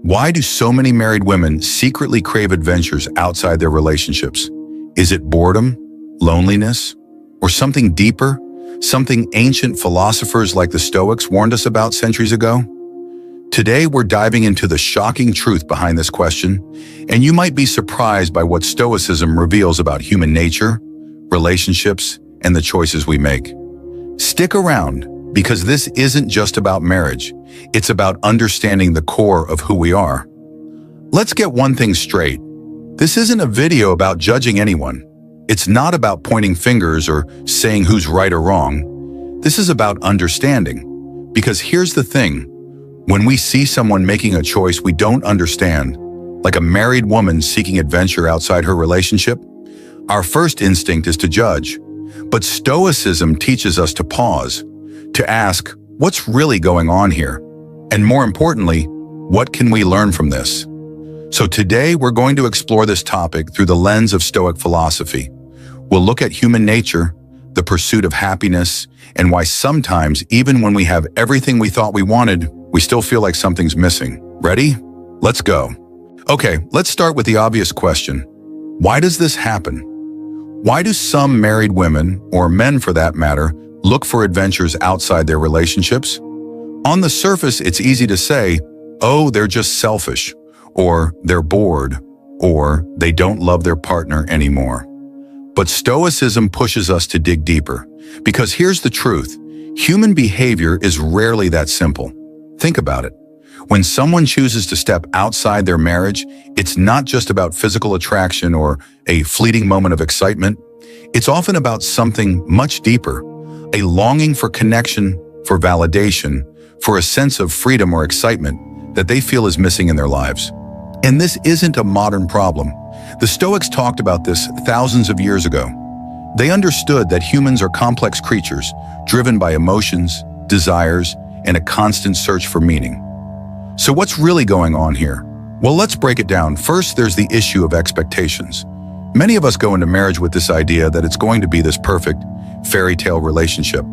Why do so many married women secretly crave adventures outside their relationships? Is it boredom, loneliness, or something deeper? Something ancient philosophers like the Stoics warned us about centuries ago? Today, we're diving into the shocking truth behind this question, and you might be surprised by what Stoicism reveals about human nature, relationships, and the choices we make. Stick around, because this isn't just about marriage. It's about understanding the core of who we are. Let's get one thing straight. This isn't a video about judging anyone. It's not about pointing fingers or saying who's right or wrong. This is about understanding. Because here's the thing. When we see someone making a choice we don't understand, like a married woman seeking adventure outside her relationship, our first instinct is to judge. But Stoicism teaches us to pause, to ask, what's really going on here? And more importantly, what can we learn from this? So today we're going to explore this topic through the lens of Stoic philosophy. We'll look at human nature, the pursuit of happiness, and why sometimes, even when we have everything we thought we wanted, we still feel like something's missing. Ready? Let's go. Okay, let's start with the obvious question. Why does this happen? Why do some married women, or men for that matter, look for adventures outside their relationships? On the surface, it's easy to say, oh, they're just selfish, or they're bored, or they don't love their partner anymore. But Stoicism pushes us to dig deeper, because here's the truth. Human behavior is rarely that simple. Think about it. When someone chooses to step outside their marriage, it's not just about physical attraction or a fleeting moment of excitement. It's often about something much deeper, a longing for connection, for validation, for a sense of freedom or excitement that they feel is missing in their lives. And this isn't a modern problem. The Stoics talked about this thousands of years ago. They understood that humans are complex creatures, driven by emotions, desires, and a constant search for meaning. So what's really going on here? Well, let's break it down. First, there's the issue of expectations. Many of us go into marriage with this idea that it's going to be this perfect fairy tale relationship.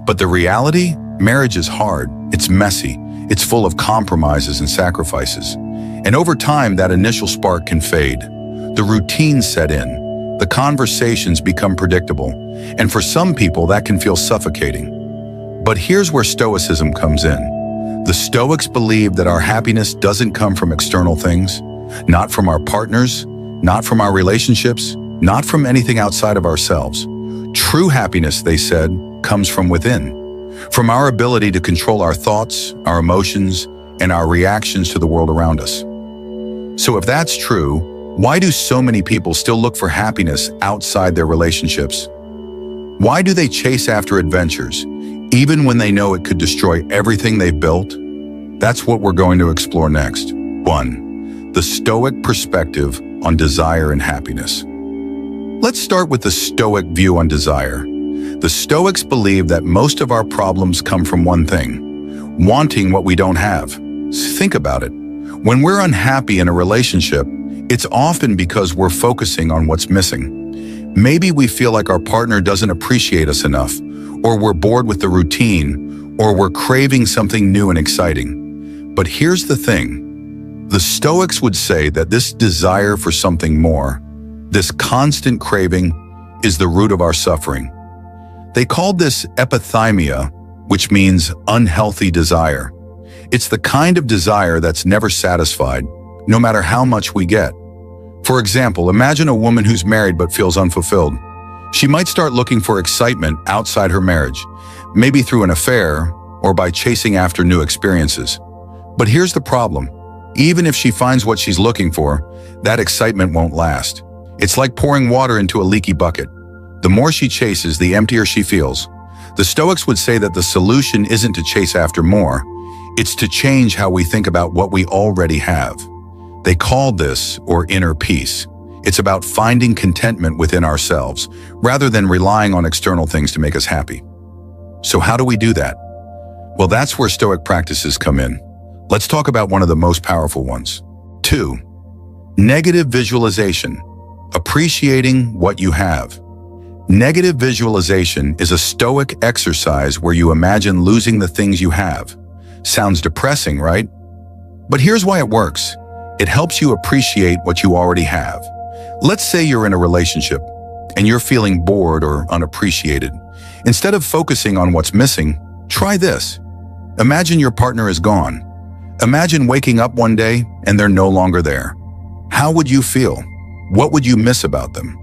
But the reality? Marriage is hard, it's messy, it's full of compromises and sacrifices. And over time, that initial spark can fade. The routines set in, the conversations become predictable, and for some people that can feel suffocating. But here's where Stoicism comes in. The Stoics believe that our happiness doesn't come from external things, not from our partners, not from our relationships, not from anything outside of ourselves. True happiness, they said, comes from within, from our ability to control our thoughts, our emotions, and our reactions to the world around us. So if that's true, why do so many people still look for happiness outside their relationships? Why do they chase after adventures, even when they know it could destroy everything they've built? That's what we're going to explore next. 1. The Stoic perspective on desire and happiness. Let's start with the Stoic view on desire. The Stoics believe that most of our problems come from one thing: wanting what we don't have. Think about it. When we're unhappy in a relationship, it's often because we're focusing on what's missing. Maybe we feel like our partner doesn't appreciate us enough, or we're bored with the routine, or we're craving something new and exciting. But here's the thing. The Stoics would say that this desire for something more, this constant craving, is the root of our suffering. They called this epithymia, which means unhealthy desire. It's the kind of desire that's never satisfied, no matter how much we get. For example, imagine a woman who's married but feels unfulfilled. She might start looking for excitement outside her marriage, maybe through an affair or by chasing after new experiences. But here's the problem. Even if she finds what she's looking for, that excitement won't last. It's like pouring water into a leaky bucket. The more she chases, the emptier she feels. The Stoics would say that the solution isn't to chase after more. It's to change how we think about what we already have. They call this, or inner peace. It's about finding contentment within ourselves, rather than relying on external things to make us happy. So how do we do that? Well, that's where Stoic practices come in. Let's talk about one of the most powerful ones. 2. Negative visualization. Appreciating what you have. Negative visualization is a Stoic exercise where you imagine losing the things you have. Sounds depressing, right? But here's why it works. It helps you appreciate what you already have. Let's say you're in a relationship and you're feeling bored or unappreciated. Instead of focusing on what's missing, try this. Imagine your partner is gone. Imagine waking up one day and they're no longer there. How would you feel? What would you miss about them?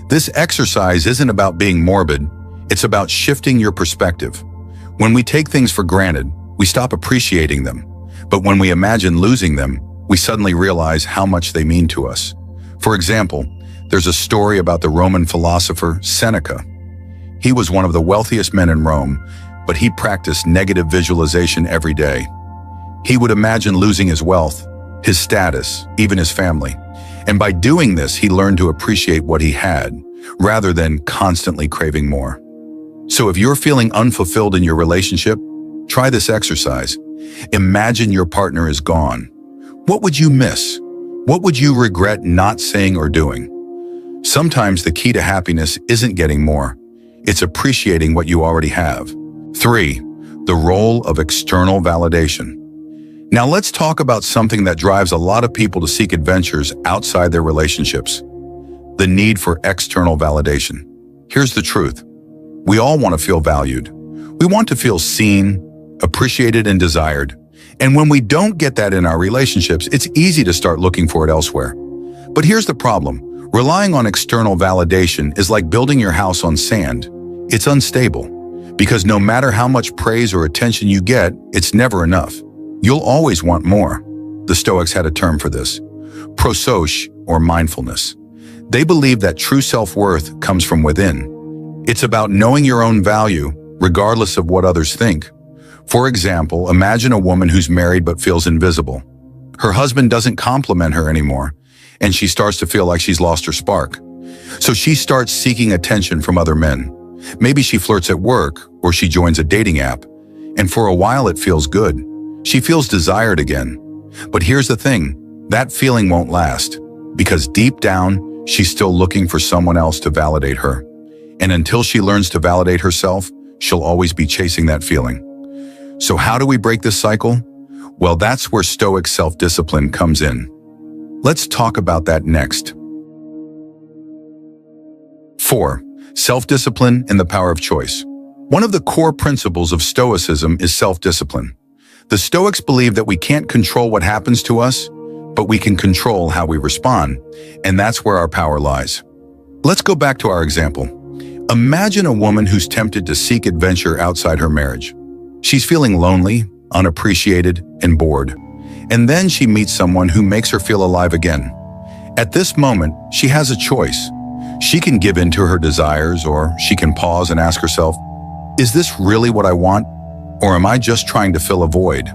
This exercise isn't about being morbid. It's about shifting your perspective. When we take things for granted, we stop appreciating them. But when we imagine losing them, we suddenly realize how much they mean to us. For example, there's a story about the Roman philosopher Seneca. He was one of the wealthiest men in Rome, but he practiced negative visualization every day. He would imagine losing his wealth, his status, even his family. And by doing this, he learned to appreciate what he had, rather than constantly craving more. So if you're feeling unfulfilled in your relationship, try this exercise. Imagine your partner is gone. What would you miss? What would you regret not saying or doing? Sometimes the key to happiness isn't getting more. It's appreciating what you already have. 3. The role of external validation. Now let's talk about something that drives a lot of people to seek adventures outside their relationships. The need for external validation. Here's the truth. We all want to feel valued. We want to feel seen, appreciated, and desired. And when we don't get that in our relationships, it's easy to start looking for it elsewhere. But here's the problem. Relying on external validation is like building your house on sand. It's unstable, because no matter how much praise or attention you get, it's never enough. You'll always want more. The Stoics had a term for this, prosoche, or mindfulness. They believe that true self-worth comes from within. It's about knowing your own value, regardless of what others think. For example, imagine a woman who's married but feels invisible. Her husband doesn't compliment her anymore, and she starts to feel like she's lost her spark. So she starts seeking attention from other men. Maybe she flirts at work, or she joins a dating app. And for a while it feels good. She feels desired again. But here's the thing, that feeling won't last, because deep down, she's still looking for someone else to validate her. And until she learns to validate herself, she'll always be chasing that feeling. So how do we break this cycle? Well, that's where Stoic self-discipline comes in. Let's talk about that next. 4. Self-discipline and the power of choice. One of the core principles of Stoicism is self-discipline. The Stoics believe that we can't control what happens to us, but we can control how we respond, and that's where our power lies. Let's go back to our example. Imagine a woman who's tempted to seek adventure outside her marriage. She's feeling lonely, unappreciated, and bored. And then she meets someone who makes her feel alive again. At this moment, she has a choice. She can give in to her desires, or she can pause and ask herself, is this really what I want? Or am I just trying to fill a void?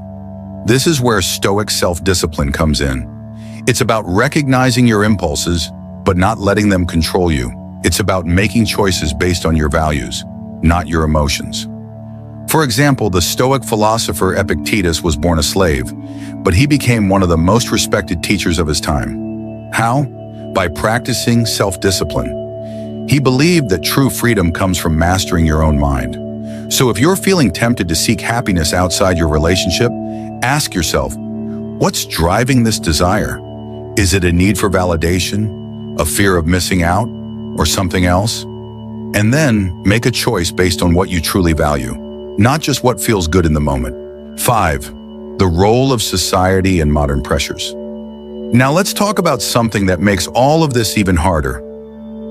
This is where Stoic self-discipline comes in. It's about recognizing your impulses, but not letting them control you. It's about making choices based on your values, not your emotions. For example, the Stoic philosopher Epictetus was born a slave, but he became one of the most respected teachers of his time. How? By practicing self-discipline. He believed that true freedom comes from mastering your own mind. So if you're feeling tempted to seek happiness outside your relationship, ask yourself, what's driving this desire? Is it a need for validation, a fear of missing out, or something else? And then make a choice based on what you truly value, not just what feels good in the moment. 5. The role of society and modern pressures. Now let's talk about something that makes all of this even harder.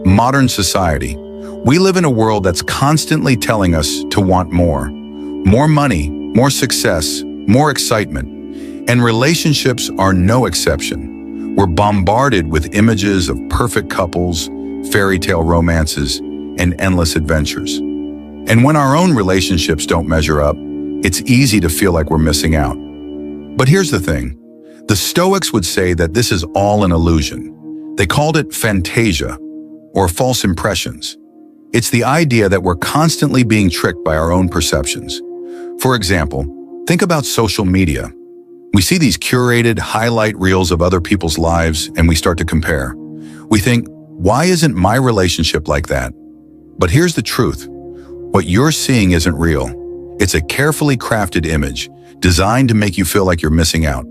Modern society. We live in a world that's constantly telling us to want more. More money, more success, more excitement. And relationships are no exception. We're bombarded with images of perfect couples, fairy tale romances, and endless adventures. And when our own relationships don't measure up, it's easy to feel like we're missing out. But here's the thing. The Stoics would say that this is all an illusion. They called it fantasia, or false impressions. It's the idea that we're constantly being tricked by our own perceptions. For example, think about social media. We see these curated highlight reels of other people's lives and we start to compare. We think, why isn't my relationship like that? But here's the truth. What you're seeing isn't real. It's a carefully crafted image, designed to make you feel like you're missing out.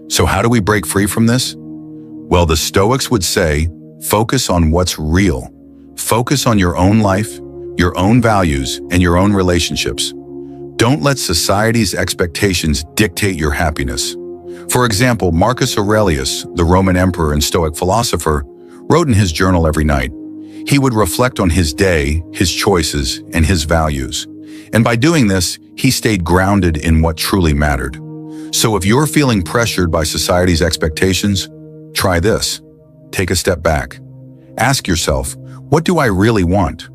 So how do we break free from this? Well, the Stoics would say, focus on what's real. Focus on your own life, your own values, and your own relationships. Don't let society's expectations dictate your happiness. For example, Marcus Aurelius, the Roman emperor and Stoic philosopher, wrote in his journal every night. He would reflect on his day, his choices, and his values. And by doing this, he stayed grounded in what truly mattered. So if you're feeling pressured by society's expectations, try this. Take a step back. Ask yourself, what do I really want?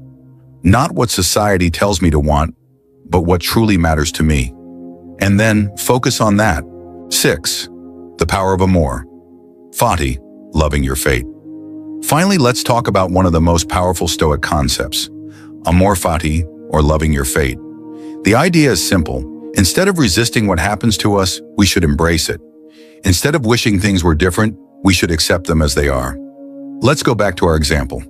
Not what society tells me to want, but what truly matters to me. And then focus on that. 6. The power of amor. Fati, loving your fate. Finally, let's talk about one of the most powerful Stoic concepts, amor fati, or loving your fate. The idea is simple. Instead of resisting what happens to us, we should embrace it. Instead of wishing things were different, we should accept them as they are. Let's go back to our example.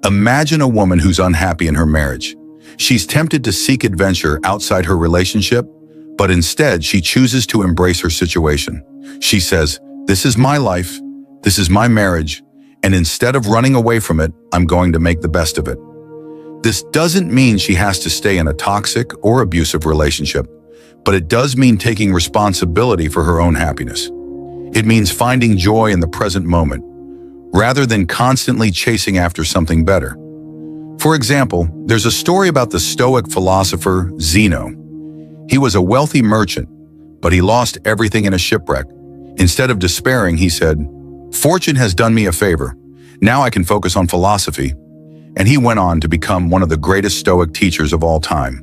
Imagine a woman who's unhappy in her marriage. She's tempted to seek adventure outside her relationship, but instead she chooses to embrace her situation. She says, "This is my life, this is my marriage, and instead of running away from it, I'm going to make the best of it." This doesn't mean she has to stay in a toxic or abusive relationship, but it does mean taking responsibility for her own happiness. It means finding joy in the present moment, rather than constantly chasing after something better. For example, there's a story about the Stoic philosopher Zeno. He was a wealthy merchant, but he lost everything in a shipwreck. Instead of despairing, he said, "Fortune has done me a favor. Now I can focus on philosophy." And he went on to become one of the greatest Stoic teachers of all time.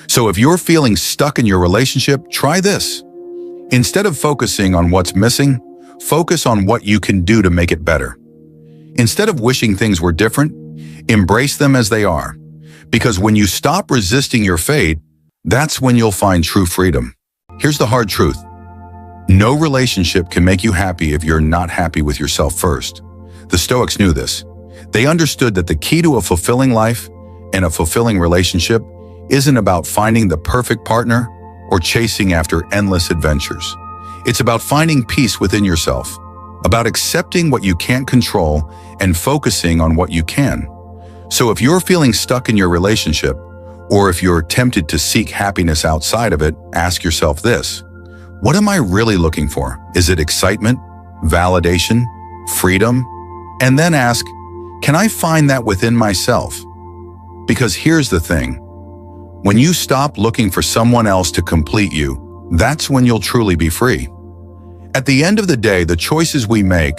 So if you're feeling stuck in your relationship, try this. Instead of focusing on what's missing, focus on what you can do to make it better. Instead of wishing things were different, embrace them as they are. Because when you stop resisting your fate, that's when you'll find true freedom. Here's the hard truth. No relationship can make you happy if you're not happy with yourself first. The Stoics knew this. They understood that the key to a fulfilling life and a fulfilling relationship isn't about finding the perfect partner or chasing after endless adventures. It's about finding peace within yourself, about accepting what you can't control and focusing on what you can. So if you're feeling stuck in your relationship, or if you're tempted to seek happiness outside of it, ask yourself this. What am I really looking for? Is it excitement, validation, freedom? And then ask, can I find that within myself? Because here's the thing. When you stop looking for someone else to complete you, that's when you'll truly be free. At the end of the day, the choices we make,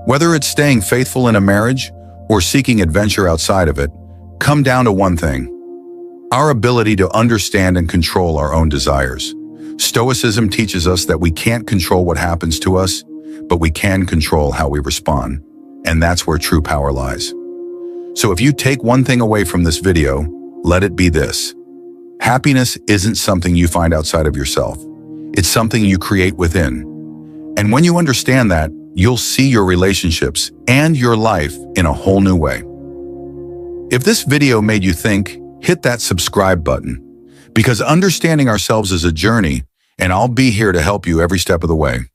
whether it's staying faithful in a marriage or seeking adventure outside of it, come down to one thing: our ability to understand and control our own desires. Stoicism teaches us that we can't control what happens to us, but we can control how we respond. And that's where true power lies. So if you take one thing away from this video, let it be this. Happiness isn't something you find outside of yourself. It's something you create within. And when you understand that, you'll see your relationships and your life in a whole new way. If this video made you think, hit that subscribe button, because understanding ourselves is a journey, and I'll be here to help you every step of the way.